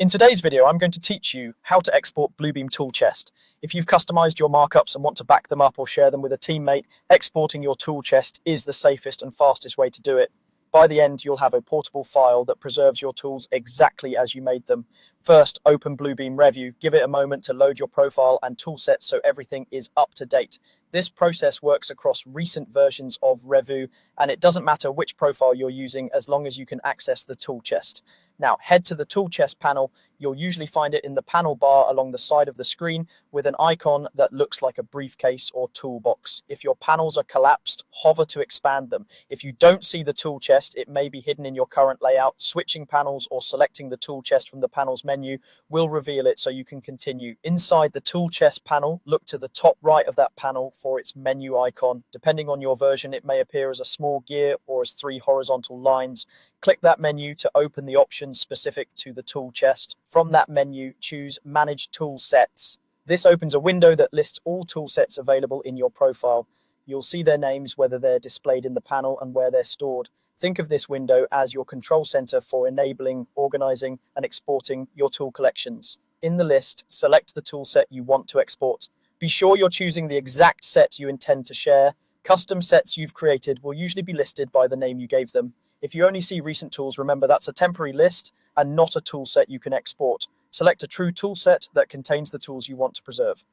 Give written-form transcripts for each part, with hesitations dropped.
In today's video, I'm going to teach you how to export Bluebeam Tool Chest. If you've customized your markups and want to back them up or share them with a teammate, exporting your tool chest is the safest and fastest way to do it. By the end, you'll have a portable file that preserves your tools exactly as you made them. First, open Bluebeam Revu, give it a moment to load your profile and toolset so everything is up to date. This process works across recent versions of Revu, and it doesn't matter which profile you're using as long as you can access the tool chest. Now, head to the tool chest panel. You'll usually find it in the panel bar along the side of the screen with an icon that looks like a briefcase or toolbox. If your panels are collapsed, hover to expand them. If you don't see the tool chest, it may be hidden in your current layout. Switching panels or selecting the tool chest from the panel's menu will reveal it so you can continue. Inside the tool chest panel, look to the top right of that panel for its menu icon. Depending on your version, it may appear as a small gear or as 3 horizontal lines. Click that menu to open the options specific to the tool chest. From that menu, choose Manage Tool Sets. This opens a window that lists all tool sets available in your profile. You'll see their names, whether they're displayed in the panel and where they're stored. Think of this window as your control center for enabling, organizing, and exporting your tool collections. In the list, select the tool set you want to export. Be sure you're choosing the exact set you intend to share. Custom sets you've created will usually be listed by the name you gave them. If you only see recent tools, remember that's a temporary list and not a tool set you can export. Select a true tool set that contains the tools you want to preserve.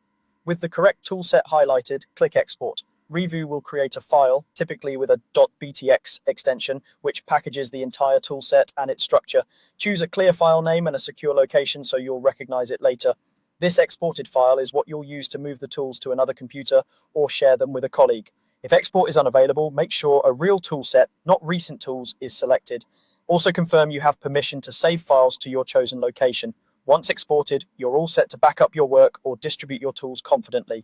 With the correct tool set highlighted, click Export. Revu will create a file, typically with a .btx extension, which packages the entire tool set and its structure. Choose a clear file name and a secure location so you'll recognize it later. This exported file is what you'll use to move the tools to another computer or share them with a colleague. If export is unavailable, make sure a real tool set, not recent tools, is selected. Also confirm you have permission to save files to your chosen location. Once exported, you're all set to back up your work or distribute your tools confidently.